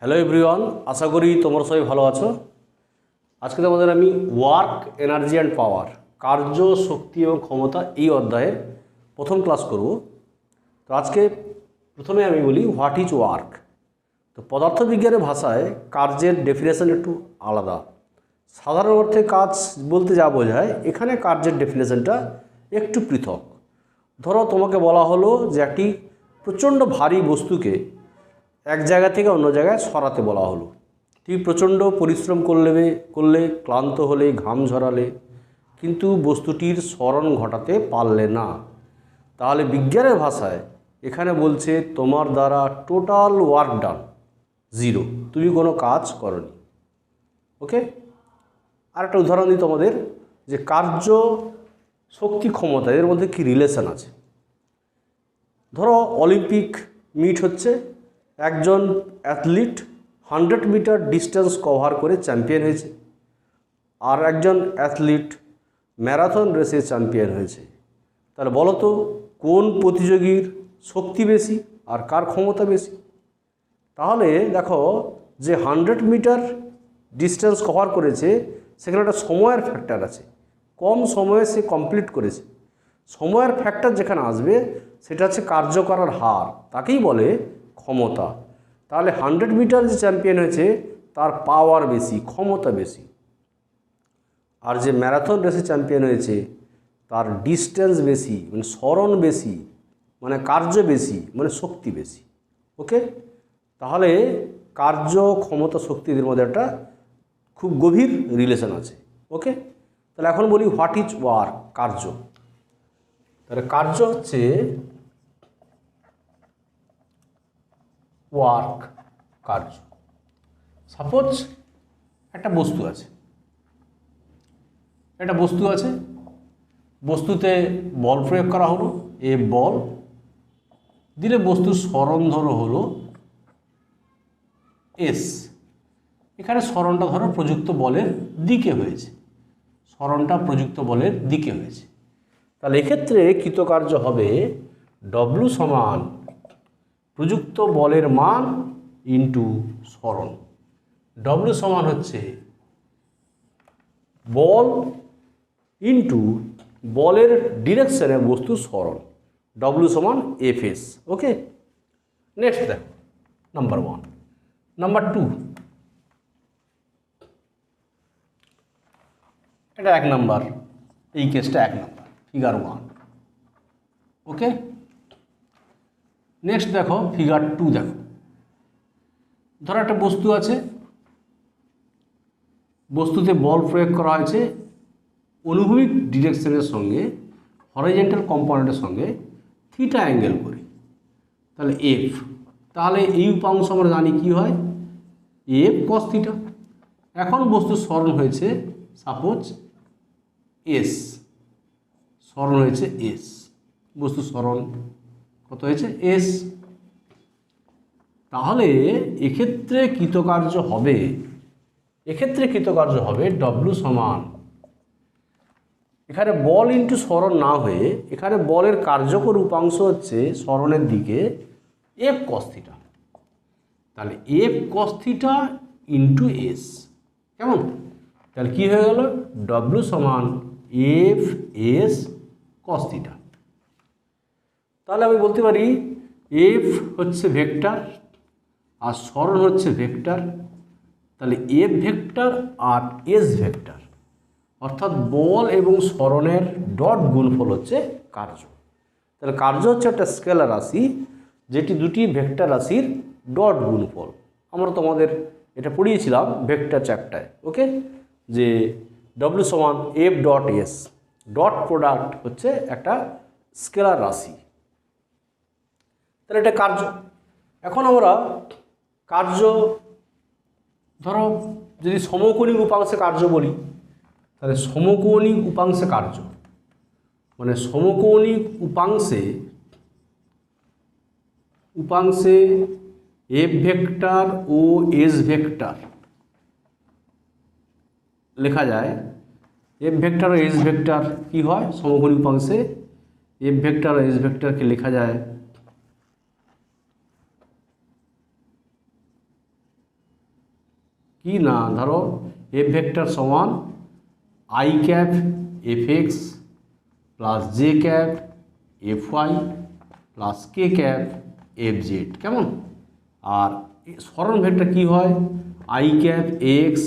Hello everyone, আশা করি তোমরা সবাই ভালো আছো। আজকে তোমাদের আমি ওয়ার্ক, এনার্জি অ্যান্ড পাওয়ার, কার্য, শক্তি এবং ক্ষমতা এই অধ্যায়ের প্রথম ক্লাস করব। তো আজকে প্রথমে আমি বলি হোয়াট ইজ ওয়ার্ক। তো পদার্থবিজ্ঞানের ভাষায় কার্যের ডেফিনেশন একটু আলাদা। সাধারণ অর্থে কাজ বলতে যা বোঝায়, এখানে কার্যের ডেফিনেশনটা একটু পৃথক। ধরো তোমাকে বলা হলো যে একটি প্রচণ্ড ভারী বস্তুকে এক জায়গা থেকে অন্য জায়গায় সরাতে বলা হলো। তুমি প্রচণ্ড পরিশ্রম করলে ক্লান্ত হলে, ঘাম ঝরালে, কিন্তু বস্তুটির স্মরণ ঘটাতে পারলে না। তাহলে বিজ্ঞানের ভাষায় এখানে বলছে তোমার দ্বারা টোটাল ওয়ার্ক ডান, জিরো, তুমি কোনো কাজ করনি। ওকে, আর একটা উদাহরণ দিই তোমাদের, যে কার্য, শক্তি, ক্ষমতা এর মধ্যে কি রিলেশন আছে। ধরো অলিম্পিক মিট হচ্ছে, একজন অ্যাথলিট 100 মিটার ডিস্টেন্স কভার করে চ্যাম্পিয়ন হয়েছে, আর একজন অ্যাথলিট ম্যারাথন রেসে চ্যাম্পিয়ন হয়েছে। তাহলে বলো তো কোন প্রতিযোগীর শক্তি বেশি আর কার ক্ষমতা বেশি? তাহলে দেখো যে 100 মিটার ডিস্টেন্স কভার করেছে, সেখানে একটা সময়ের ফ্যাক্টর আছে, কম সময়ে সে কমপ্লিট করেছে। সময়ের ফ্যাক্টর যেখানে আসবে সেটা হচ্ছে কার্য করার হার, তাকেই বলে ক্ষমতা। তাহলে 100 মিটার যে চ্যাম্পিয়ন হয়েছে তার পাওয়ার বেশি, ক্ষমতা বেশি। আর যে ম্যারাথন রেসে চ্যাম্পিয়ন হয়েছে তার ডিস্টেন্স বেশি, মানে স্মরণ বেশি, মানে কার্য বেশি, মানে শক্তি বেশি। ওকে, তাহলে কার্য, ক্ষমতা, শক্তিদের মধ্যে একটা খুব গভীর রিলেশন আছে। ওকে, তাহলে এখন বলি হোয়াট ইজ ওয়ার্ক, কার্য। তাহলে কার্য হচ্ছে ওয়ার্ক, কার্য। সাপোজ একটা বস্তু আছে, বস্তুতে বল প্রয়োগ করা হলো, এ বল দিলে বস্তুর স্মরণ ধরো হলো এস। এখানে স্মরণটা ধরো প্রযুক্ত বলের দিকে হয়েছে, তাহলে এক্ষেত্রে কৃতকার্য হবে ডব্লু সমান প্রযুক্ত বলের মান ইন্টু স্মরণ। ডব্লু সমান হচ্ছে বল ইন্টু বলের ডিরেকশনে বস্তুর স্মরণ, ডব্লু সমান এফএস। ওকে, নেক্সট দেখো নাম্বার 1। নাম্বার 2, এটা 1 নাম্বার, এই কেসটা 1 নাম্বার, ফিগার 1। ওকে, নেক্সট দেখো ফিগার 2। দেখো ধরো একটা বস্তু আছে, বস্তুতে বল প্রয়োগ করা হয়েছে অনুভূমিক ডিরেকশনের সঙ্গে হরিজন্টাল কম্পোনেন্টের সঙ্গে থিটা অ্যাঙ্গেল করে, তাহলে এফ। তাহলে এই উপাংশ আমরা জানি কি হয়, এফ কস থিটা। এখন বস্তুর স্মরণ হয়েছে সাপোজ এস, বস্তুর স্মরণ কত হয়েছে, এস। তাহলে এক্ষেত্রে কৃতকার্য হবে ডব্লু সমান, এখানে বল ইন্টু স্মরণ না হয়ে এখানে বলের কার্যকর উপাংশ হচ্ছে স্মরণের দিকে এফ কস থিটা। তাহলে F cos theta into S, কেমন? তাহলে কী হয়ে গেল, ডব্লু সমান এফ এস কস থিটা। তাহলে আমি বলতে পারি এফ হচ্ছে ভেক্টর আর স্মরণ হচ্ছে ভেক্টর, তাহলে এফ ভেক্টর আর এস ভেক্টর, অর্থাৎ বল এবং স্মরণের ডট গুণফল হচ্ছে কার্য। তাহলে কার্য হচ্ছে একটা স্কেলার রাশি, যেটি দুটি ভেক্টর রাশির ডট গুণফল। আমরা তোমাদের এটা পড়িয়েছিলাম ভেক্টর চ্যাপ্টারে। ওকে, যে ডব্লিউ সমান F dot S, dot product হচ্ছে একটা স্কেলার রাশি। তাহলে এটা কার্য। এখন আমরা কার্য, ধরো যদি সমকোণিক উপাংশে কার্য বলি, তাহলে সমকোণিক উপাংশে কার্য মানে সমকোণিক উপাংশে এফ ভেক্টর ও এস ভেক্টর লেখা যায়। এফ ভেক্টর ও এস ভেক্টর কী হয়, সমকোণিক উপাংশে এফ ভেক্টর ও এস ভেক্টরকে লেখা যায় কি না, ধরো এফ ভেক্টর সমান I cap F X plus J cap F Y plus K cap F Z, কেমন? আর সরণ ভেক্টর কি হয়, I cap X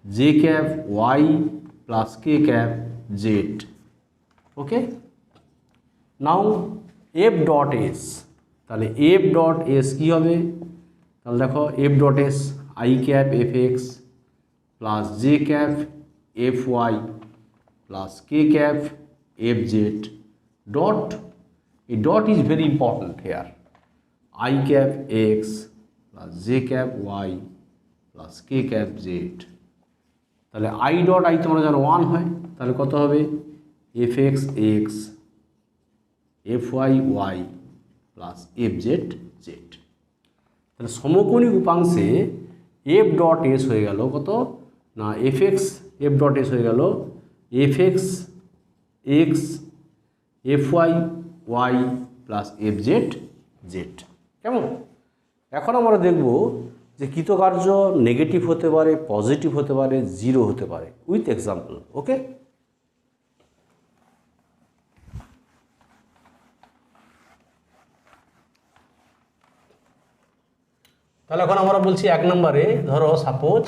J cap Y plus K cap Z. Okay, now F dot S, তাহলে F dot S কী হবে, তাহলে দেখো F dot S I cap F X plus J cap F Y plus K cap F Z dot, a dot is very important here, I cap x plus j cap y plus k cap z। তাহলে i dot i তোমরা জানো 1 হয়, তাহলে কত হবে fx x fy y plus fz z। তাহলে সমকোণী উপাংশে f dot s হয়ে গেল কত না, fx f ডট s হয়ে গেল fx x fy y plus F Z Z, কেমন? এখন আমরা দেখব যে কৃতকার্য নেগেটিভ হতে পারে, পজিটিভ হতে পারে, জিরো হতে পারে উইথ এক্সাম্পল। ওকে, তাহলে এখন আমরা বলছি 1 নম্বরে, ধরো সাপোজ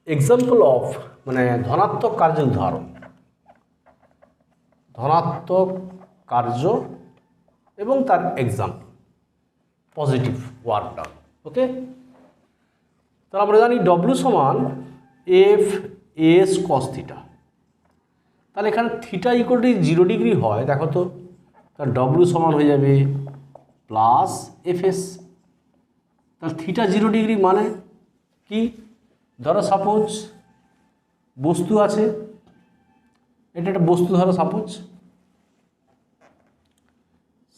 এক্সাম্পল অফ, মানে ধনাত্মক কার্যের উদাহরণ, ধনাত্মক কার্য এবং তার এক্সাম্পল, পজিটিভ ওয়ার্ক ডান। ওকে, তাহলে আমরা জানি ডব্লিউ সমান এফ এস কস থিটা, তাহলে এখানে থিটা ইকুয়াল টু 0 ডিগ্রি হয়, দেখো তো, তাহলে ডব্লিউ সমান হয়ে যাবে প্লাস এফ এস। তাহলে থিটা 0 ডিগ্রি মানে কি, ধরো সাপোজ বস্তু আছে, এটা একটা বস্তু, ধরো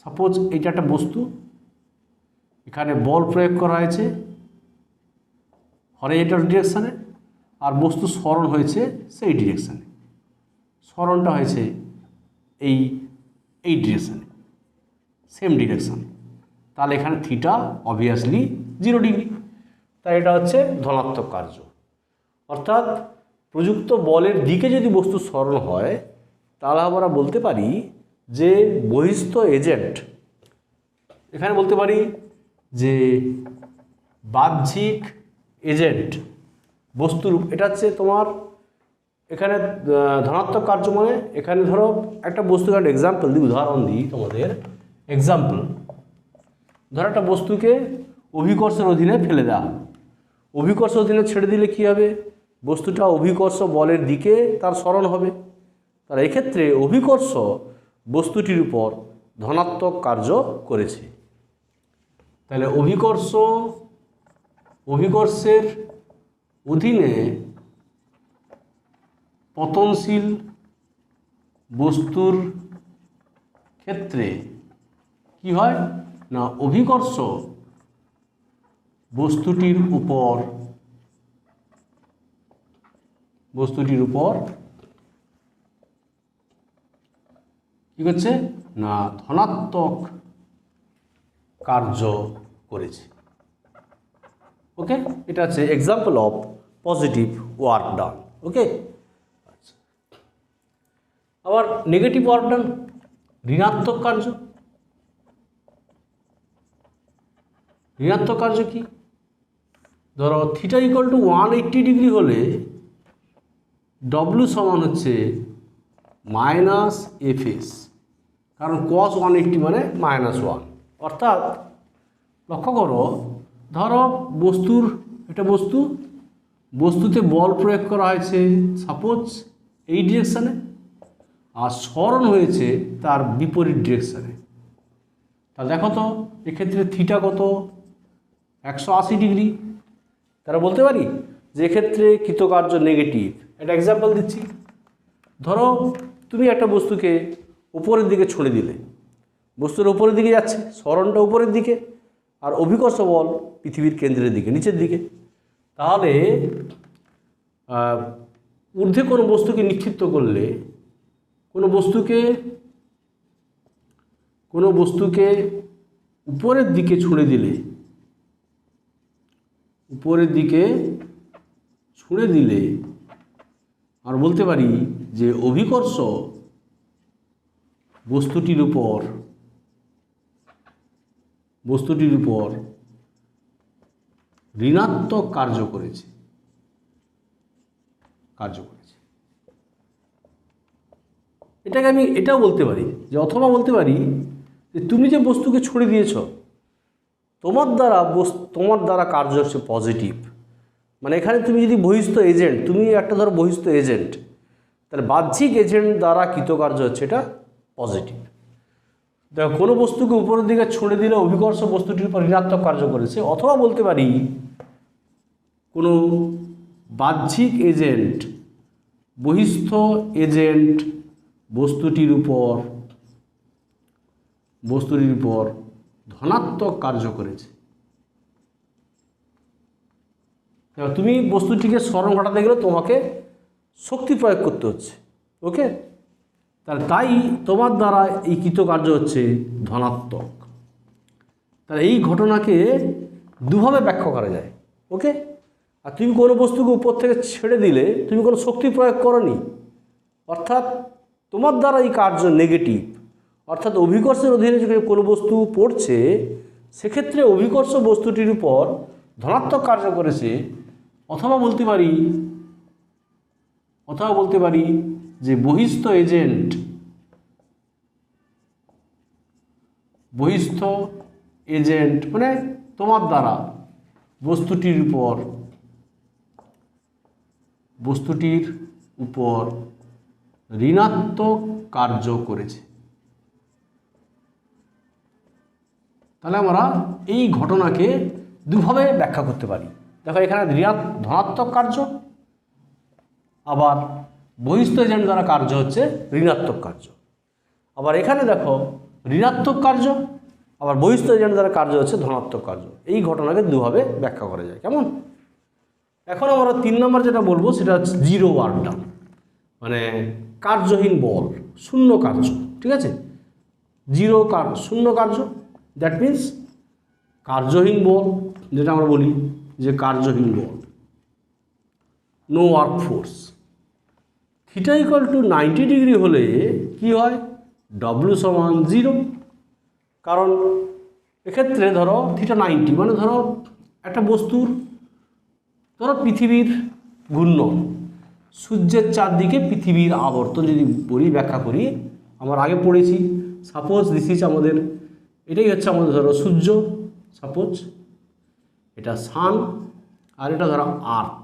সাপোজ এটা একটা বস্তু, এখানে বল প্রয়োগ করা হয়েছে হরিজন্টাল ডিরেকশানে, আর বস্তু সরণ হয়েছে সেই ডিরেকশানে, সরণটা হয়েছে এই ডিরেকশানে, সেম ডিরেকশান, তাহলে এখানে থিটা অবভিয়াসলি 0 ডিগ্রি, তাই এটা হচ্ছে ধনাত্মক কার্য। অর্থাৎ প্রযুক্ত বলের দিকে যদি বস্তু সরণ হয়, তাহলে আমরা বলতে পারি যে বহিস্থ এজেন্ট, এখানে বলতে পারি যে বাহ্যিক এজেন্ট বস্তুর, এটা হচ্ছে তোমার এখানে ধনাত্মক কার্য মানে, এখানে ধরো একটা বস্তুকে একটা এক্সাম্পল দিই, উদাহরণ দিই তোমাদের, এক্সাম্পল ধরো একটা বস্তুকে অভিকর্ষের অধীনে ফেলে দেওয়া, অভিকর্ষ অধীনে ছেড়ে দিলে কী হবে, বস্তুটা অভিকর্ষ বলের দিকে তার সরণ হবে, তাহলে এক্ষেত্রে অভিকর্ষ বস্তুটির উপর ধনাত্মক কার্য করেছে। তাহলে অভিকর্ষের অধীনে পতনশীল বস্তুর ক্ষেত্রে কি হয় না, অভিকর্ষ বস্তুটির উপর কি করছে না, ধনাত্মক কার্য করেছে। ওকে, এটা হচ্ছে example of positive work done. Okay, আচ্ছা, আবার নেগেটিভ ওয়ার্ক ডান, ঋণাত্মক কার্য। ঋণাত্মক কার্য কি, ধরো থিটা ইকুয়াল টু 180 ডিগ্রি হলে ডব্লিউ সমান হচ্ছে মাইনাস এফ এস, কারণ কস 180 মানে -1, অর্থাৎ লক্ষ্য করো, ধরো এটা বস্তুতে বল প্রয়োগ করা হয়েছে সাপোজ এই ডিরেকশানে, আর সরণ হয়েছে তার বিপরীত ডিরেকশানে, তাহলে দেখো তো এক্ষেত্রে থিটা কত, 180 ডিগ্রি। তারা বলতে পারি যে এক্ষেত্রে কৃতকার্য নেগেটিভ। একটা এক্সাম্পল দিচ্ছি, ধরো তুমি একটা বস্তুকে উপরের দিকে ছুঁড়ে দিলে, বস্তুর উপরের দিকে যাচ্ছে, সরণটা উপরের দিকে, আর অভিকর্ষ বল পৃথিবীর কেন্দ্রের দিকে, নিচের দিকে, তাহলে ঊর্ধ্বে কোনো বস্তুকে নিক্ষিপ্ত করলে, কোনো বস্তুকে উপরের দিকে ছুঁড়ে দিলে, উপরের দিকে ছুঁড়ে দিলে আর বলতে পারি যে অভিকর্ষ বস্তুটির উপর ঋণাত্মক কার্য করেছে। এটাকে আমি এটাও বলতে পারি যে, অথবা বলতে পারি যে তুমি যে বস্তুকে ছুড়ে দিয়েছ তোমার দ্বারা কার্য হচ্ছে পজিটিভ। মানে এখানে তুমি যদি বহিস্থ এজেন্ট, তুমি একটা ধরো বহিস্থ এজেন্ট, তাহলে বাহ্যিক এজেন্ট দ্বারা কৃতকার্য হচ্ছে এটা পজিটিভ। দেখো, কোনো বস্তুকে উপরের দিকে ছুঁড়ে দিলে অভিকর্ষ বস্তুটির উপর ঋণাত্মক কার্য করেছে। অথবা বলতে পারি কোনো বাহ্যিক এজেন্ট, বহিস্থ এজেন্ট বস্তুটির উপর ধনাত্মক কার্য করেছে। তুমি বস্তুটিকে স্মরণ ঘটাতে গেলে তোমাকে শক্তি প্রয়োগ করতে হচ্ছে। ওকে, তাহলে তাই তোমার দ্বারা এই কৃতকার্য হচ্ছে ধনাত্মক। তাহলে এই ঘটনাকে দুভাবে ব্যাখ্যা করা যায়। ওকে, আর তুমি কোনো বস্তুকে উপর থেকে ছেড়ে দিলে তুমি কোনো শক্তি প্রয়োগ করনি, অর্থাৎ তোমার দ্বারা এই কার্য নেগেটিভ। অর্থাৎ অভিকর্ষের অধীনে যদি কোনো বস্তু পড়ছে, সেক্ষেত্রে অভিকর্ষ বস্তুটির উপর ধনাত্মক কার্য করেছে। অথবা বলতে পারি যে বহিস্থ এজেন্ট মানে তোমার দ্বারা বস্তুটির উপর ঋণাত্মক কার্য করেছে। তাহলে আমরা এই ঘটনাকে দুভাবে ব্যাখ্যা করতে পারি। দেখো, এখানে ধনাত্মক কার্য, আবার বহিস্থ এজেন্ট দ্বারা কার্য হচ্ছে ঋণাত্মক কার্য। আবার এখানে দেখো ঋণাত্মক কার্য, আবার বহিস্থ এজেন্ট দ্বারা কার্য হচ্ছে ধনাত্মক কার্য। এই ঘটনাকে দুভাবে ব্যাখ্যা করা যায়। কেমন? এখন আমরা 3 নম্বর যেটা বলবো সেটা হচ্ছে জিরো ওয়ার্ক ডান, মানে কার্যহীন বল, শূন্য কার্য। ঠিক আছে, শূন্য কার্য, দ্যাট মিন্স কার্যহীন বল, যেটা আমরা বলি যে কার্যহীন বল, no work force. Theta equal to 90 degree হলে কি হয়? ডব্লিউ সমান 0। কারণ এক্ষেত্রে ধরো থিটা 90 মানে ধরো একটা বস্তুর, ধরো পৃথিবীর ঘূর্ণন, সূর্যের চারদিকে পৃথিবীর আবর্তন যদি বলি, ব্যাখ্যা করি, আমরা আগে পড়েছি। সাপোজ দিস ইজ আমাদের, এটাই হচ্ছে আমাদের ধরো সূর্য, সাপোজ এটা সান, আর এটা ধরো আর্থ।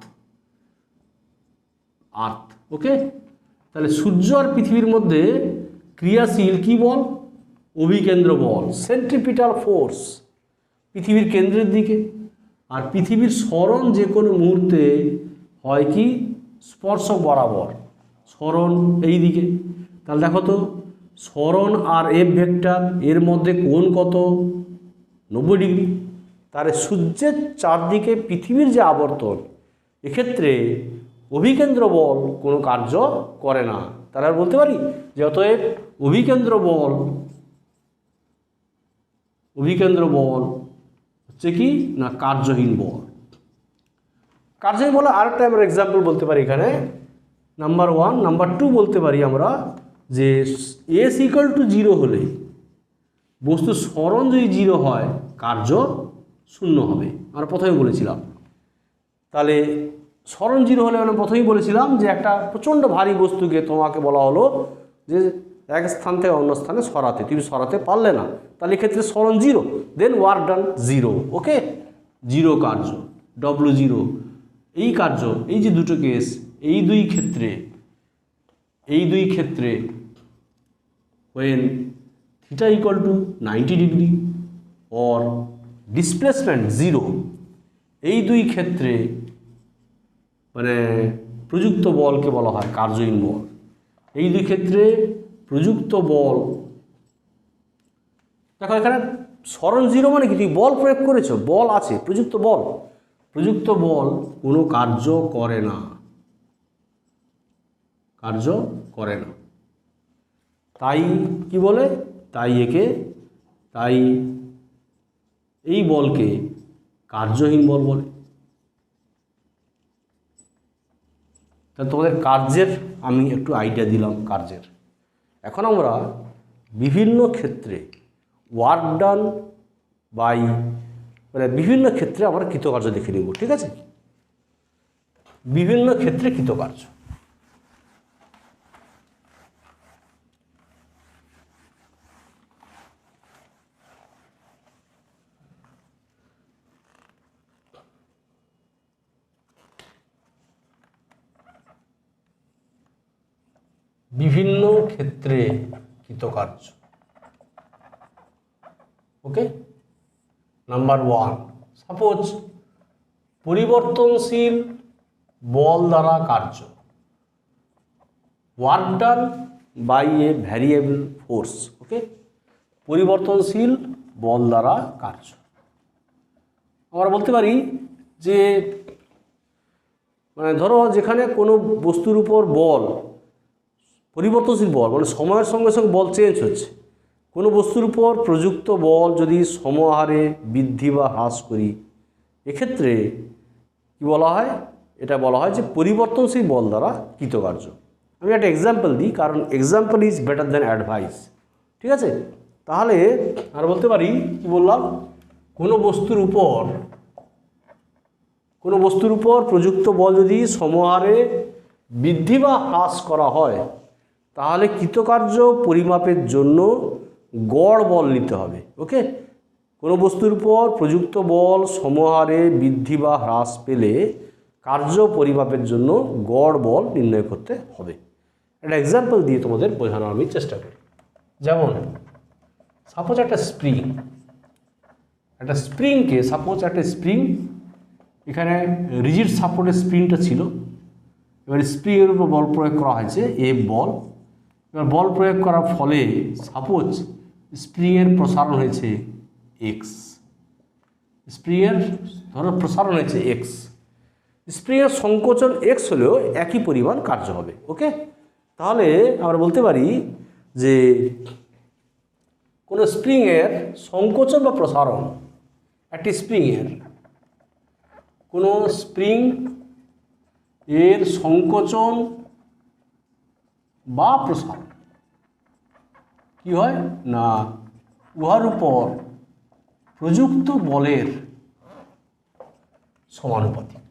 ওকে, তাহলে সূর্য আর পৃথিবীর মধ্যে ক্রিয়াশীল কি বল? অভিকেন্দ্র বল, সেন্ট্রিপিটাল ফোর্স, পৃথিবীর কেন্দ্রের দিকে। আর পৃথিবীর সরণ যে কোনো মুহূর্তে হয় কি স্পর্শক বরাবর, সরণ এই দিকে। তাহলে দেখো তো, সরণ আর এফ ভেক্টর এর মধ্যে কোণ কত? 90 ডিগ্রি। তাহলে সূর্যের চারদিকে পৃথিবীর যে আবর্তন, এক্ষেত্রে অভিকেন্দ্র বল কোনো কার্য করে না। তাহলে আর বলতে পারি যে অতএব অভিকেন্দ্র বল হচ্ছে কি না কার্যহীন বল। কার্যহীন বলে আরেকটা আমরা এক্সাম্পল বলতে পারি এখানে, নাম্বার 1, নাম্বার 2 বলতে পারি আমরা যে এস ইকুয়াল টু 0 হলে বস্তু সরণ যদি 0 হয়, কার্য 0 হবে। আমরা প্রথমে বলেছিলাম। তাহলে সরণ 0 হলে আমরা প্রথমেই বলেছিলাম যে একটা প্রচণ্ড ভারী বস্তুকে তোমাকে বলা হলো যে এক স্থান থেকে অন্য স্থানে সরাতে, তুমি সরাতে পারলে না, তাহলে এক্ষেত্রে সরণ 0, দেন ওয়ার্ক ডান 0। ওকে, 0 কার্য, W0। এই কার্য, এই যে দুটো কেস, এই দুই ক্ষেত্রে when theta equal to 90 degree or displacement 0, এই দুই ক্ষেত্রে মানে প্রযুক্ত বলকে বলা হয় কার্যহীন বল। এই দুই ক্ষেত্রে প্রযুক্ত বল, দেখো এখানে সরণ 0 মানে কি? তুমি বল প্রয়োগ করেছো, বল আছে, প্রযুক্ত বল কোনো কার্য করে না, তাই কি বলে? তাই এই বলকে কার্যহীন বল বলে। তাহলে তোমাদের কার্যের আমি একটু আইডিয়া দিলাম কার্যের। এখন আমরা বিভিন্ন ক্ষেত্রে ওয়ার্ক ডান বাই মানে বিভিন্ন ক্ষেত্রে আমরা কৃতকার্য দেখে নিব, ঠিক আছে? বিভিন্ন ক্ষেত্রে কৃতকার্য। বিভিন্ন ক্ষেত্রে কৃতকার্য। ওকে, নাম্বার 1, সাপোজ পরিবর্তনশীল বল দ্বারা কার্য, work done by a variable force. Okay, পরিবর্তনশীল বল দ্বারা কার্য। আমরা বলতে পারি যে মানে ধরো যেখানে কোনো বস্তুর উপর বল পরিবর্তনশীল বল মানে সময়ের সঙ্গে সঙ্গে বল চেঞ্জ হচ্ছে, কোনো বস্তুর উপর প্রযুক্ত বল যদি সমহারে বৃদ্ধি বা হ্রাস করি, এক্ষেত্রে কি বলা হয়? এটা বলা হয় যে পরিবর্তনশীল বল দ্বারা কৃতকার্য। আমি একটা এক্সাম্পল দিই, কারণ example is better than advice, ঠিক আছে? তাহলে আর বলতে পারি কি বললাম, কোনো বস্তুর উপর প্রযুক্ত বল যদি সমহারে বৃদ্ধি বা হ্রাস করা হয়, তাহলে কৃতকার্য পরিমাপের জন্য গড় বল নিতে হবে। ওকে, কোনো বস্তুর উপর প্রযুক্ত বল সমহারে বৃদ্ধি বা হ্রাস পেলে কার্য পরিমাপের জন্য গড় বল নির্ণয় করতে হবে। একটা এক্সাম্পল দিয়ে তোমাদের বোঝানোর আমি চেষ্টা করি। যেমন সাপোজ একটা স্প্রিং এখানে রিজিড সাপোর্টের স্প্রিংটা ছিল, এবার স্প্রিংয়ের উপর বল প্রয়োগ করা হয়েছে এফ বল। এবার বল প্রয়োগ করার ফলে সাপোজ স্প্রিংয়ের প্রসারণ হয়েছে এক্স, স্প্রিংয়ের সংকোচন এক্স হলেও একই পরিমাণ কার্য হবে। ওকে, তাহলে আমরা বলতে পারি যে কোনো স্প্রিংয়ের সংকোচন বা প্রসারণ, একটি কোনো স্প্রিং এর সংকোচন বা প্রসারণ কি হয় না উহার উপর প্রযুক্ত বলের সমানুপাতিক।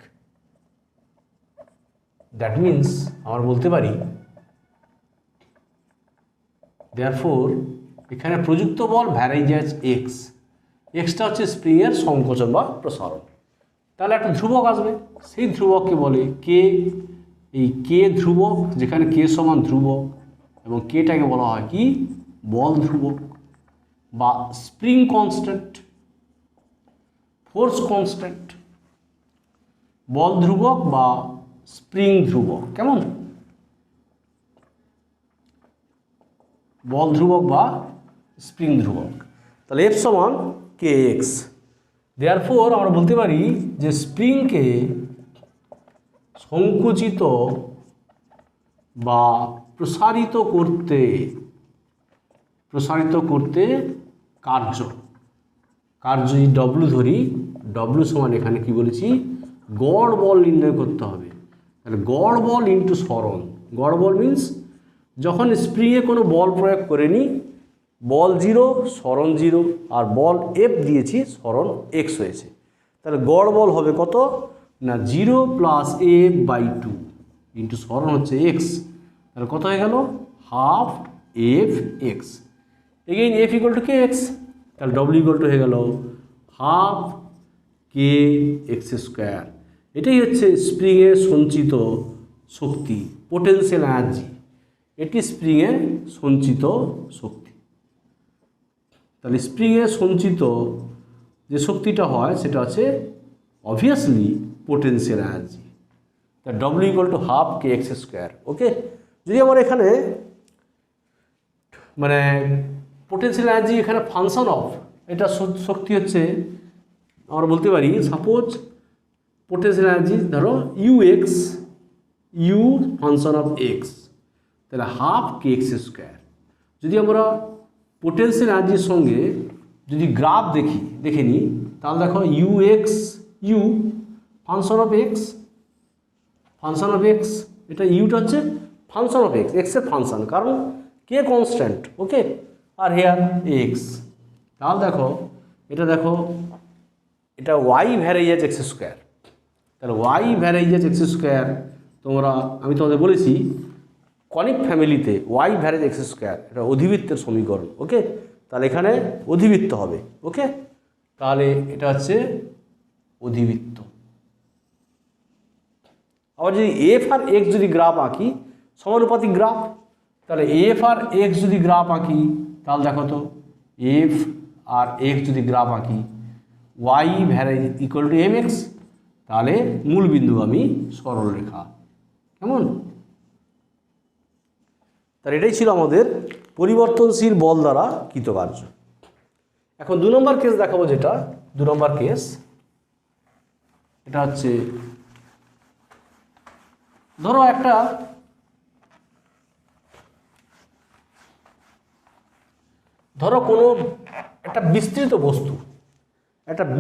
দ্যাট মিন্স আমরা বলতে পারি দেয়ারফোর এখানে প্রযুক্ত বল ভ্যারাইজ অ্যাজ এক্স, এক্সটা হচ্ছে স্প্রিংয়ের সংকোচন বা প্রসারণ। তাহলে একটা ধ্রুবক আসবে, সেই ধ্রুবককে বলে কে। এই কে ধ্রুবক, যেখানে কে সমান ধ্রুবক এবং কেটাকে বলা হয় কি বল ধ্রুবক বা স্প্রিং কনস্ট্যান্ট, ফোর্স কনস্ট্যান্ট। বল ধ্রুবক বা স্প্রিং ধ্রুবক, কেমন? বল ধ্রুবক বা স্প্রিং ধ্রুবক। তাহলে এফ সমান কে এক্স। দেয়ারফোর আমরা বলতে পারি যে স্প্রিংকে সংকুচিত বা প্রসারিত করতে কার্য যদি ডব্লু ধরি, ডব্লু সমান এখানে কি বলেছি গড় বল নির্ণয় করতে হবে। তাহলে গড় বল ইন্টু সরণ। গড় বল মিন্স যখন স্প্রিংয়ে কোনো বল প্রয়োগ করেনি, বল 0 সরণ 0 আর বল এফ দিয়েছি সরণ এক্স হয়েছে, তাহলে গড় বল হবে কত না 0 প্লাস এফ বাই 2 ইন্টু সরণ হচ্ছে এক্স, তাহলে কত হয়ে গেল half F x. Again F equal to K x, তাহলে ডব্লিউ ইকুয়াল টু হয়ে গেল হাফ কে এক্স স্কোয়ার। এটাই হচ্ছে স্প্রিংয়ে সঞ্চিত শক্তি, পোটেনশিয়াল এনার্জি। এটি স্প্রিংয়ে সঞ্চিত শক্তি। তাহলে স্প্রিংয়ে সঞ্চিত যে শক্তিটা হয় সেটা হচ্ছে অবভিয়াসলি পোটেনশিয়াল এনার্জি। তা W equal to half k x square. Okay, যদি আমার এখানে মানে পোটেনশিয়াল এনার্জি এখানে ফাংশন অফ এটা শক্তি হচ্ছে, আমরা বলতে পারি সাপোজ পোটেনশিয়াল এনার্জি ধরো ইউ ফাংশন অফ এক্স, তাহলে হাফ কে এক্স স্কোয়ার। যদি আমরা পোটেনশিয়াল এনার্জির সঙ্গে যদি গ্রাফ দেখে নিই, তাহলে দেখো ইউ ফাংশন অফ এক্স এটা ইউটা হচ্ছে ফাংশন অফ এক্স, এক্সের ফাংশন, কারণ কে কনস্ট্যান্ট, ওকে, আর হেয়ার এক্স। তাহলে দেখো এটা ওয়াই ভ্যারাইজ এক্স স্কোয়ার, তাহলে ওয়াই ভ্যারাইজ এক্স স্কোয়ার আমি তোমাদের বলেছি কনিক ফ্যামিলিতে ওয়াই ভ্যারাইজ এক্স স্কোয়ার এটা অধিবৃত্তের সমীকরণ, ওকে, তাহলে এখানে অধিবৃত্ত হবে, ওকে, তাহলে এটা হচ্ছে অধিবৃত্ত। আবার যদি এফ আর এক্স যদি গ্রাফ আঁকি, সমানুপাতিক গ্রাফ, তাহলে এফ আর এক্স যদি গ্রাফ আঁকি, তাহলে দেখো তো এফ আর এক্স যদি গ্রাফ আঁকি, Y varies equal to M X, তাহলে মূল বিন্দুগামী সরলরেখা, কেমন? তাহলে এটাই ছিল আমাদের পরিবর্তনশীল বল দ্বারা কৃতকার্য। এখন 2 নম্বর কেস দেখাবো, যেটা 2 নম্বর কেস, এটা হচ্ছে ধরো কোনো একটা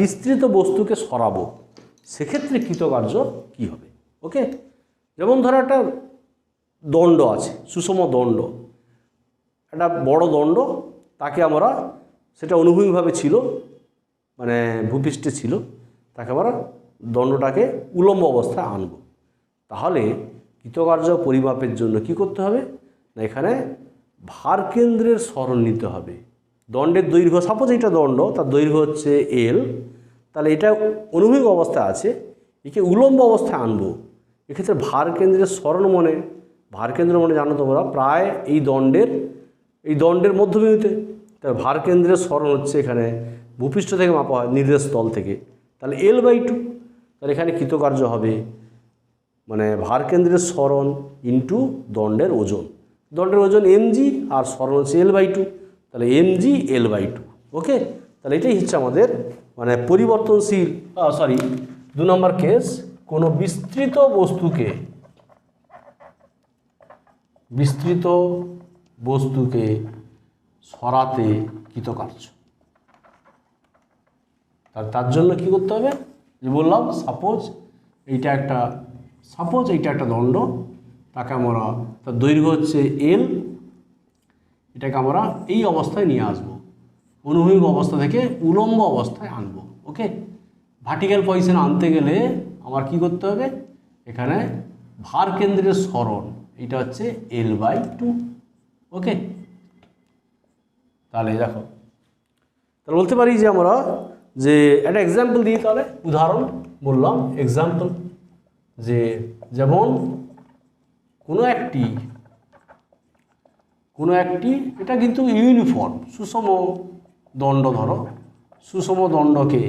বিস্তৃত বস্তুকে সরাবো, সেক্ষেত্রে কৃতকার্য কি হবে, ওকে। যেমন ধরো একটা দণ্ড আছে, সুষম দণ্ড, একটা বড় দণ্ড, তাকে আমরা, সেটা অনুভূমিকভাবে ছিল, মানে ভূপৃষ্ঠে ছিল, তাকে আমরা দণ্ডটাকে উলম্ব অবস্থায় আনব। তাহলে কৃতকার্য পরিমাপের জন্য কি করতে হবে না, এখানে ভার কেন্দ্রের সরণ নিতে হবে। দণ্ডের দৈর্ঘ্য, সাপোজ এইটা দণ্ড, তার দৈর্ঘ্য হচ্ছে এল, তাহলে এটা অনুভূমিক অবস্থায় আছে, একে উলম্ব অবস্থায় আনবো। এক্ষেত্রে ভার কেন্দ্রের সরণ ভার কেন্দ্র জানো তোমরা, প্রায় এই দণ্ডের মধ্যবিন্দুতে, তার ভার কেন্দ্রের সরণ হচ্ছে এখানে ভূপৃষ্ঠ থেকে মাপা হয়, নির্দেশ তল থেকে, তাহলে L/2। তাহলে এখানে কৃতকার্য হবে মানে ভার কেন্দ্রের সরণ ইন্টু দণ্ডের ওজন mg আর সরণ হচ্ছে L/2, তাহলে mg L/2, ওকে। তাহলে এটাই হচ্ছে আমাদের মানে পরিবর্তনশীল 2 নম্বর কেস, কোনো বিস্তৃত বস্তুকে সরাতে কৃতকার্য। তার জন্য কি করতে হবে, যে বললাম সাপোজ এইটা একটা দণ্ড, তাকে আমরা, তার দৈর্ঘ্য হচ্ছে এল, এটাকে আমরা এই অবস্থায় নিয়ে আসবো, অনুভূমিক অবস্থা থেকে উলম্ব অবস্থায় আনবো, ওকে। ভার্টিক্যাল পজিশনে আনতে গেলে আমার কি করতে হবে, এখানে ভার কেন্দ্রের সরণ এটা হচ্ছে L/2, ওকে। তাহলে দেখো, তাহলে বলতে পারি যে আমরা যে একটা এক্সাম্পল দিই, তাহলে উদাহরণ বললাম এক্সাম্পল, যে যেমন কোনো একটি এটা কিন্তু ইউনিফর্ম সুষম দণ্ড, ধরো সুষম দণ্ডকে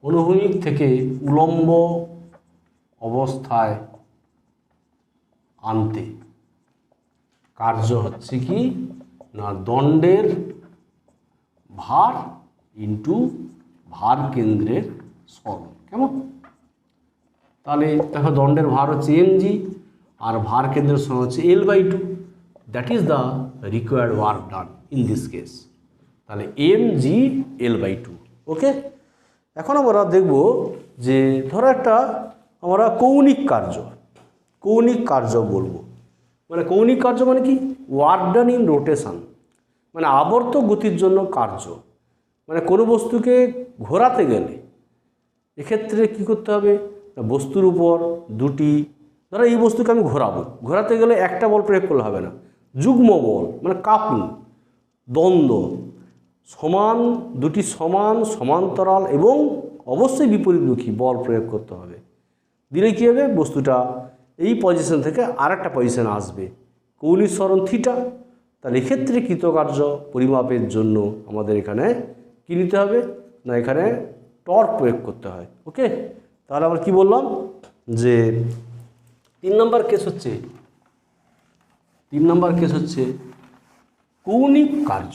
অনুভূমিক থেকে উলম্ব অবস্থায় আনতে কার্য হচ্ছে কি না, দণ্ডের ভার ইন্টু ভার কেন্দ্রের সরণ, কেমন? তাহলে দেখো দণ্ডের ভার হচ্ছে mg আর ভার কেন্দ্রের সরণ হচ্ছে L/2, that is the required work done in this case. তাহলে mg L/2, ওকে। এখন আমরা দেখব যে ধরো একটা আমরা কৌণিক কার্য বলবো, মানে কৌণিক কার্য মানে কি, ওয়ার্ক ডান ইন রোটেশন, মানে আবর্ত গতির জন্য কার্য, মানে কোনো বস্তুকে ঘোরাতে গেলে এক্ষেত্রে কি করতে হবে, বস্তুর উপর ধরো এই বস্তুকে আমি ঘোরাতে গেলে একটা বল প্রয়োগ করলে হবে না, যুগ্ম বল মানে কাপল, দ্বন্দ্ব, দুটি সমান্তরাল এবং অবশ্যই বিপরীতমুখী বল প্রয়োগ করতে হবে। দিলে কী হবে, বস্তুটা এই পজিশন থেকে আরেকটা পজিশনে আসবে, কৌণিক সরণ থিটা। তাহলে এক্ষেত্রে কৃতকার্য পরিমাপের জন্য আমাদের এখানে কী নিতে হবে না, এখানে টর্ক প্রয়োগ করতে হয়, ওকে। তাহলে আমরা কি বললাম যে 3 নম্বর কেস হচ্ছে কৌণিক কার্য,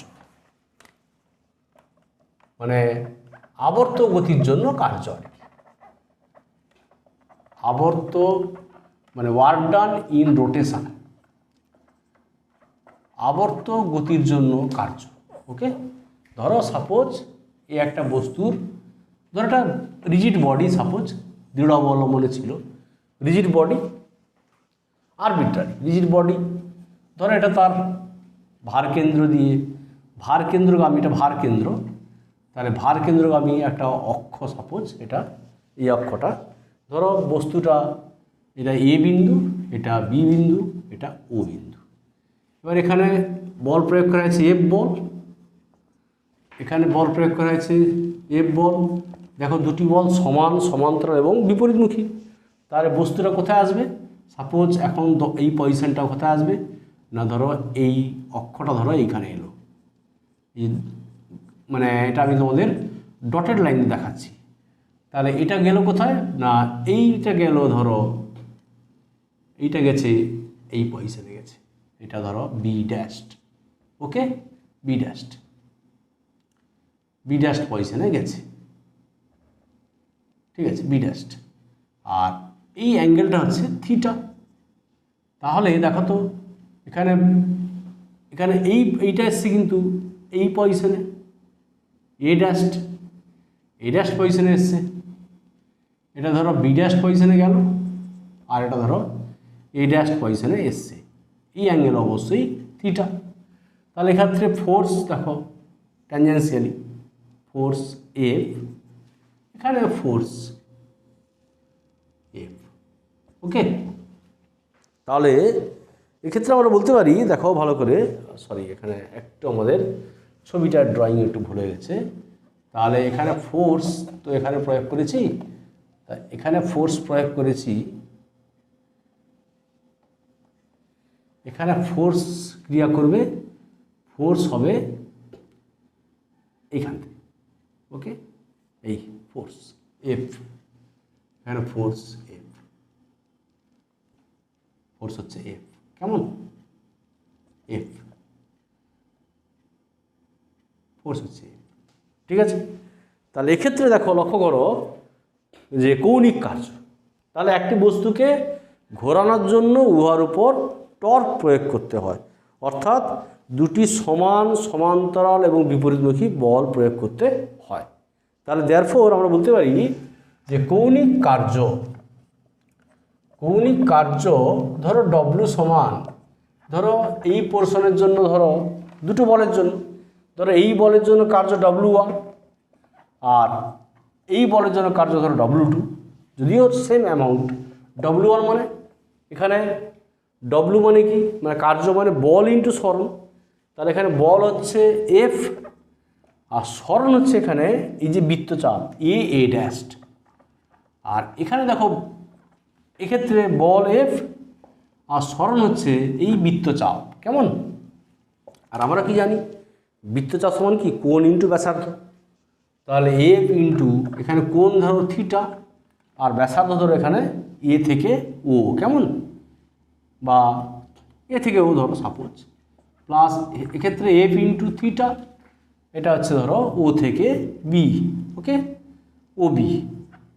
মানে আবর্ত গতির জন্য কার্য, আবর্ত মানে ওয়ার্ক ডান ইন রোটেশন, আবর্ত গতির জন্য কার্য, ওকে। ধরো সাপোজ এই একটা বস্তুর ধরো একটা রিজিড বডি, সাপোজ দৃঢ় অবলম্বনে ছিল, rigid body, arbitrary rigid body, ধরো এটা তার ভার কেন্দ্র দিয়ে ভার কেন্দ্রগামী, এটা ভার কেন্দ্র, তাহলে ভার কেন্দ্রগামী একটা অক্ষ, সাপোজ এটা এই অক্ষটা, ধরো বস্তুটা এটা এ বিন্দু, এটা বি বিন্দু, এটা ও বিন্দু। এবার এখানে বল প্রয়োগ করা হয়েছে এফ বল, এখানে বল প্রয়োগ করা হয়েছে এফ বল। দেখো দুটি বল সমান, সমান্তরাল এবং বিপরীতমুখী, তাহলে বস্তুটা কোথায় আসবে? সাপোজ এখন এই পজিশনটা কোথায় আসবে না, ধরো এই অক্ষটা ধরো এইখানে এলো, এই মানে এটা আমি তোমাদের ডটেড লাইন দেখাচ্ছি। তাহলে এটা গেল কোথায় না, এইটা গেল ধরো, এইটা গেছে এই পজিশনে গেছে, এটা ধরো বি ড্যাশড, ওকে, বি ড্যাশড, বি ড্যাশড পজিশনে গেছে, ঠিক আছে, বি ড্যাশড। আর এই অ্যাঙ্গেলটা হচ্ছে থিটা। তাহলে দেখো তো এখানে এখানে এইটা এসছে কিন্তু এই পজিশনে, এ ড্যাশড, এ ড্যাশ পজিশনে এসছে, এটা ধরো বি ড্যাশ পজিশনে গেল, আর এটা ধরো এ ড্যাশ পজিশনে এসছে, এই অ্যাঙ্গেল অবশ্যই থিটা। তাহলে এক্ষেত্রে ফোর্স দেখো ট্যানজেন্সিয়ালি ফোর্স এফ, এখানে ফোর্স এফ, ওকে। তাহলে এক্ষেত্রে আমরা বলতে পারি, দেখো ভালো করে, সরি এখানে একটু আমাদের ছবিটার ড্রয়িং একটু ভুলে গেছে। তাহলে এখানে ফোর্স তো এখানে প্রয়োগ করেছি, তা এখানে ফোর্স প্রয়োগ করেছি, এখানে ফোর্স ক্রিয়া করবে, ফোর্স হবে এইখান থেকে, ওকে, এই ফোর্স এফ, এখানে ফোর্স এফ, ফোর্স হচ্ছে এফ, কেমন, এফ, ফোর্স হচ্ছে এফ, ঠিক আছে। তাহলে এক্ষেত্রে দেখো লক্ষ্য করো যে কৌণিক কার্য, তাহলে একটি বস্তুকে ঘোরানোর জন্য উহার উপর টর্ক প্রয়োগ করতে হয়, অর্থাৎ দুটি সমান, সমান্তরাল এবং বিপরীতমুখী বল প্রয়োগ করতে হয়। তাহলে দেয়ারফর আমরা বলতে পারি যে কৌণিক কার্য ধরো ডব্লু সমান, ধরো এই পোর্শনের জন্য, ধরো দুটো বলের জন্য, ধরো এই বলের জন্য কার্য W1 আর এই বলের জন্য কার্য ধরো W2, যদিও সেম অ্যামাউন্ট। W1 মানে এখানে W মানে কি, মানে কার্য মানে বল ইন্টু সরণ, তাহলে এখানে বল হচ্ছে F আর সরণ হচ্ছে এখানে এই যে বৃত্তচাপ এ ড্যাশড। আর এখানে দেখো এক্ষেত্রে বল F আর সরণ হচ্ছে এই বৃত্তচাপ, কেমন। আর আমরা কি জানি বৃত্তচাপ সমান কি, কোণ ইন্টু ব্যাসার্ধ, তাহলে এফ ইন্টু এখানে কোণ ধরো থিটা আর ব্যাসার্ধ ধরো এখানে এ থেকে ও, কেমন, বা এ থেকে ও ধরো সাপোজ, প্লাস এক্ষেত্রে এফ ইন্টু থিটা, এটা হচ্ছে ধরো ও থেকে বি, ওকে, ও বি,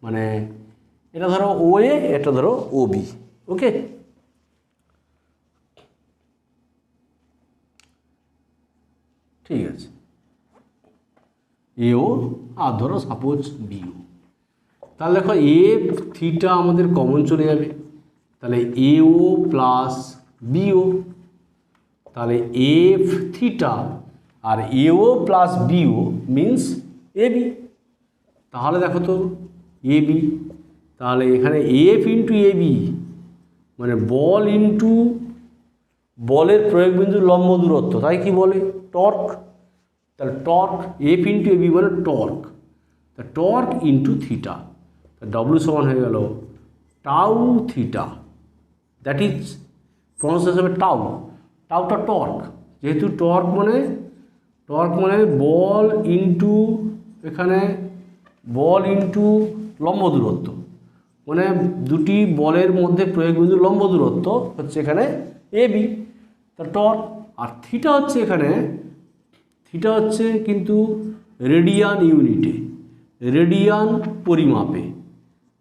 মানে এটা ধরো ও এ, এটা ধরো ও বি, ওকে। ঠিক আছে, এও আর ধরো সাপোজ বিও। তাহলে দেখো এফ থিটা আমাদের কমন চলে যাবে, তাহলে এও প্লাস বিও, তাহলে এফ থিটা আর এও প্লাস বিও মিন্স এবি। তাহলে দেখো তো এবি, তাহলে এখানে এফ ইন্টু এবি মানে বল ইন্টু বলের প্রয়োগ বিন্দুর লম্ব দূরত্ব, তাই কি বলে টর্ক। তাহলে টর্ক এফ ইন্টু এবি মানে টর্ক, তা টর্ক ইন্টু থিটা, তা ডব্লু সমান হয়ে গেল tau theta, that is pronunciation হবে টাউ, টাউটা টর্ক, যেহেতু টর্ক মানে বল ইন্টু এখানে বল ইন্টু লম্ব দূরত্ব, মানে দুটি বলের মধ্যে প্রয়োগ বিন্দু লম্ব দূরত্ব হচ্ছে এখানে এবি, তা টর্ক। আর থিটা হচ্ছে এখানে, থিটা হচ্ছে কিন্তু রেডিয়ান ইউনিটে, রেডিয়ান পরিমাপে,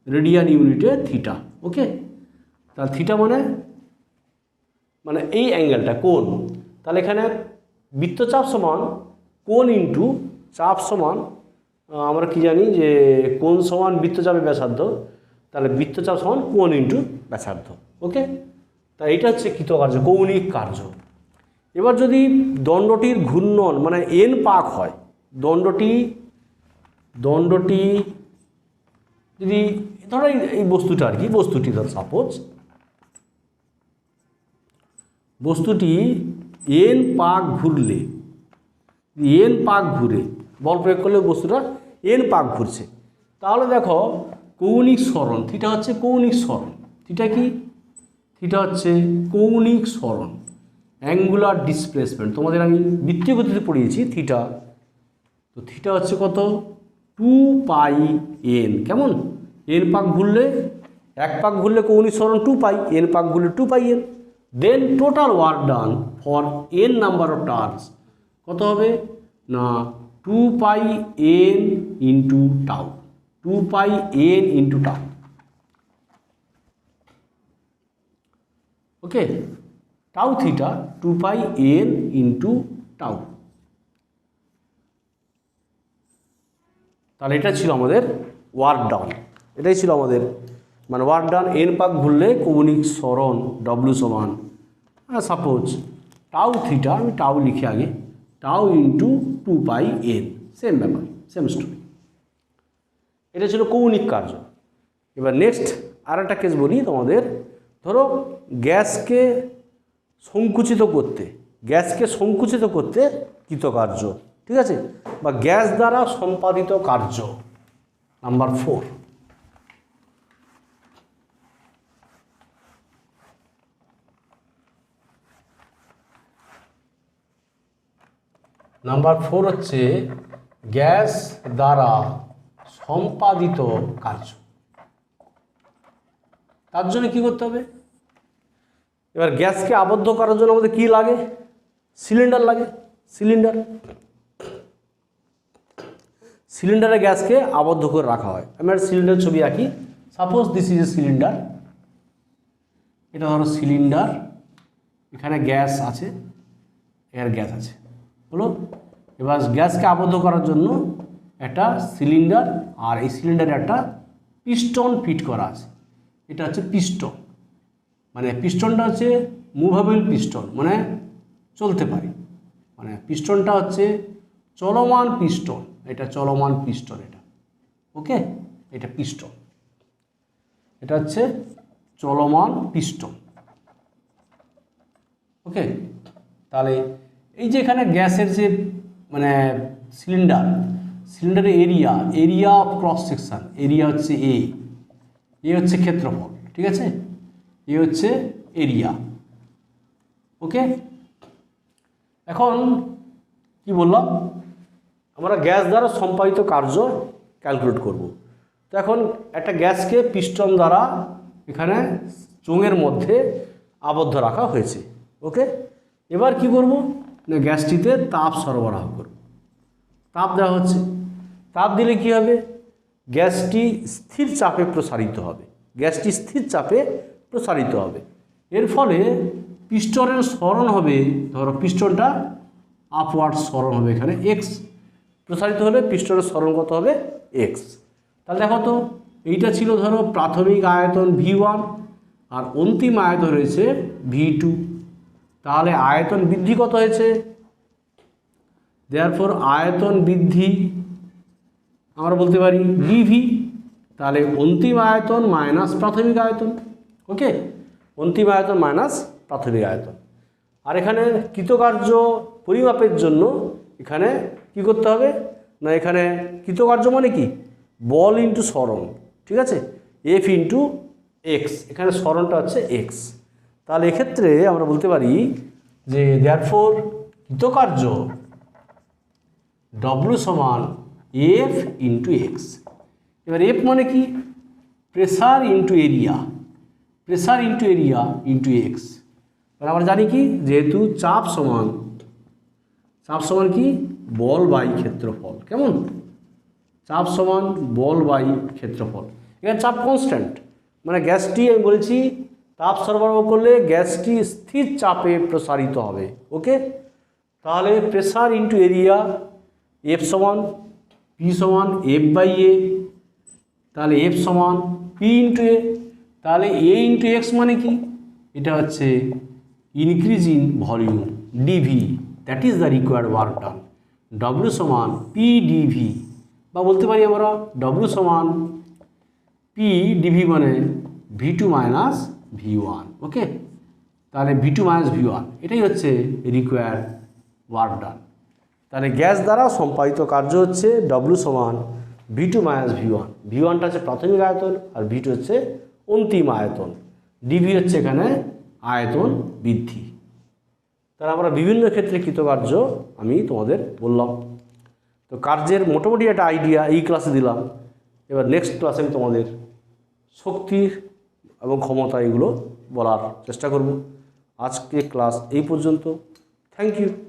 রেডিয়ান ইউনিটে থিটা, ওকে। তাহলে থিটা মানে এই অ্যাঙ্গেলটা কোণ, তাহলে এখানে বৃত্তচাপ সমান কোণ ইন্টু চাপ সমান আমরা কি জানি যে কোণ সমান বৃত্তচাপের ব্যাসার্ধ, তাহলে বৃত্তচাপ সমান কোণ ইন্টু ব্যাসার্ধ। ওকে, তা এটা হচ্ছে কৃতকার্য, কৌণিক কার্য। এবার যদি দণ্ডটির ঘূর্ণন মানে এন পাক হয়, দণ্ডটি যদি ধরো এই বস্তুটা আর কি, বস্তুটি ধর সাপোজ বস্তুটি এন পাক ঘুরলে, এন পাক ঘুরে বল প্রয়োগ করলে বস্তুটা এন পাক ঘুরছে, তাহলে দেখো কৌণিক সরণ, থিটা হচ্ছে কৌণিক সরণ। থিটা কি? থিটা হচ্ছে কৌণিক সরণ, অ্যাঙ্গুলার ডিসপ্লেসমেন্ট। তোমাদের আমি বৃত্তীয় গতিতে পড়িয়েছি থিটা। তো থিটা হচ্ছে কত? 2π n। কেমন? এন পাক ঘুরলে, এক পাক ঘুরলে কৌণিক সরণ 2π, এন পাক ঘুরলে 2π n। Then total work done for n number of turns কত হবে না 2π n into tau, 2π n into tau. Okay, tau theta 2π n into tau. তাহলে এটা ছিল আমাদের ওয়ার্ক ডান, এটাই ছিল আমাদের মানে ওয়ার্ক ডান এন পাক ঘুরলে কৌণিক সরণ ডব্লিউ সমান সাপোজ টাউ থিটা, আমি টাউ লিখে আগে, টাউ ইন্টু 2π n, সেম ব্যাপার, সেম স্টোরি। এটা ছিল কৌণিক কার্য। এবার নেক্সট আর একটা কেস বলি তোমাদের। ধরো গ্যাসকে সংকুচিত করতে কৃতকার্য, ঠিক আছে, বা গ্যাস দ্বারা সম্পাদিত কার্য নাম্বার 4। নাম্বার 4 হচ্ছে গ্যাস দ্বারা সম্পাদিত কার্য। তার জন্য কী করতে হবে? এবার গ্যাসকে আবদ্ধ করার জন্য আমাদের কী লাগে? সিলিন্ডার লাগে। সিলিন্ডারে গ্যাসকে আবদ্ধ করে রাখা হয়। আমি একটা সিলিন্ডার ছবি আঁকি। Suppose this is a cylinder, এটা ধরো সিলিন্ডার, এখানে গ্যাস আছে, এর গ্যাস আছে হলো। এবার গ্যাসকে আবদ্ধ করার জন্য একটা সিলিন্ডার, আর এই সিলিন্ডারে একটা পিস্টন ফিট করা আছে। এটা হচ্ছে পিস্টন, মানে পিস্টনটা হচ্ছে মুভেবল পিস্টন, মানে চলতে পারে, মানে পিস্টনটা হচ্ছে চলমান পিস্টন, এটা চলমান পিস্টন, এটা ওকে, এটা পিস্টন, এটা হচ্ছে চলমান পিস্টন। ওকে, তাহলে এই যে এখানে গ্যাসের যে মানে সিলিন্ডারের area of cross section, area হচ্ছে এ হচ্ছে ক্ষেত্রফল, ঠিক আছে, এ হচ্ছে এরিয়া। ওকে, এখন কি বললাম, আমরা গ্যাস দ্বারা সম্পাদিত কার্য ক্যালকুলেট করব। তো এখন একটা গ্যাসকে পিস্টন দ্বারা এখানে চোঙের মধ্যে আবদ্ধ রাখা হয়েছে। ওকে, এবার কি করব না গ্যাসটিতে তাপ সরবরাহ করব। তাপ দেওয়া হচ্ছে, তাপ দিলে কি হবে? গ্যাসটি স্থির চাপে প্রসারিত হবে, এর ফলে পিস্টনের সরণ হবে, ধরো পিস্টনটা আপওয়ার্ড সরণ হবে, এখানে এক্স প্রসারিত হলে পিস্টনের সরণ কত হবে? এক্স। তাহলে দেখো তো, এইটা ছিল ধরো প্রাথমিক আয়তন V1 আর অন্তিম আয়তন রয়েছে V2। তাহলে আয়তন বৃদ্ধি কত হয়েছে? দেয়ারফর আয়তন বৃদ্ধি আমরা বলতে পারি dV। তাহলে অন্তিম আয়তন মাইনাস প্রাথমিক আয়তন। ওকে, অন্তিম আয়তন মাইনাস প্রাথমিক আয়তন। আর এখানে কৃতকার্য পরিমাপের জন্য এখানে কি করতে হবে না, এখানে কৃতকার্য মানে কি? বল ইন্টু সরণ, ঠিক আছে, F ইন্টু এক্স, এখানে সরণটা হচ্ছে এক্স। তাহলে এক্ষেত্রে আমরা বলতে পারি যে দেয়ারফর কৃতকার্য W সমান F ইন্টু এক্স। এবার F মানে কি? Pressure into area into x. এবার আমরা জানি কি, যেহেতু চাপ সমান কি? বল বাই ক্ষেত্রফল। কেমন? চাপ সমান বল বাই ক্ষেত্রফল। এখানে চাপ কনস্ট্যান্ট, মানে গ্যাসটি আমি বলেছি তাপ সরবরাহ করলে গ্যাসটি স্থির চাপে প্রসারিত হবে। ওকে, তাহলে প্রেসার ইন্টু এরিয়া, F সমান পি সমান এফ বাই এ, তাহলে এফ সমান পি ইন্টু এ, তাহলে এ ইন্টু এক্স মানে কি, এটা হচ্ছে increase in volume dV, that is the required work done. W সমান পি ডিভি, বা বলতে পারি আমরা ডব্লিউ সমান পি ডিভি মানে V two minus V one. Okay, তাহলে V two minus V one এটাই হচ্ছে রিকোয়ার্ড ওয়ার্ক ডান। তাহলে গ্যাস দ্বারা সম্পাদিত কার্য হচ্ছে ডব্লিউ সমান V two minus V one. V ওয়ানটা হচ্ছে প্রাথমিক আয়তন আর ভি টু হচ্ছে অন্তিম আয়তন, ডিভি হচ্ছে এখানে আয়তন বৃদ্ধি। তাহলে আমরা বিভিন্ন ক্ষেত্রে কৃতকার্য আমি তোমাদের বললাম। তো কার্যের মোটামুটি একটা আইডিয়া এই ক্লাসে দিলাম। এবার নেক্সট ক্লাসে আমি তোমাদের শক্তি এবং ক্ষমতা এগুলো বলার চেষ্টা করব। আজকে ক্লাস এই পর্যন্ত। Thank you.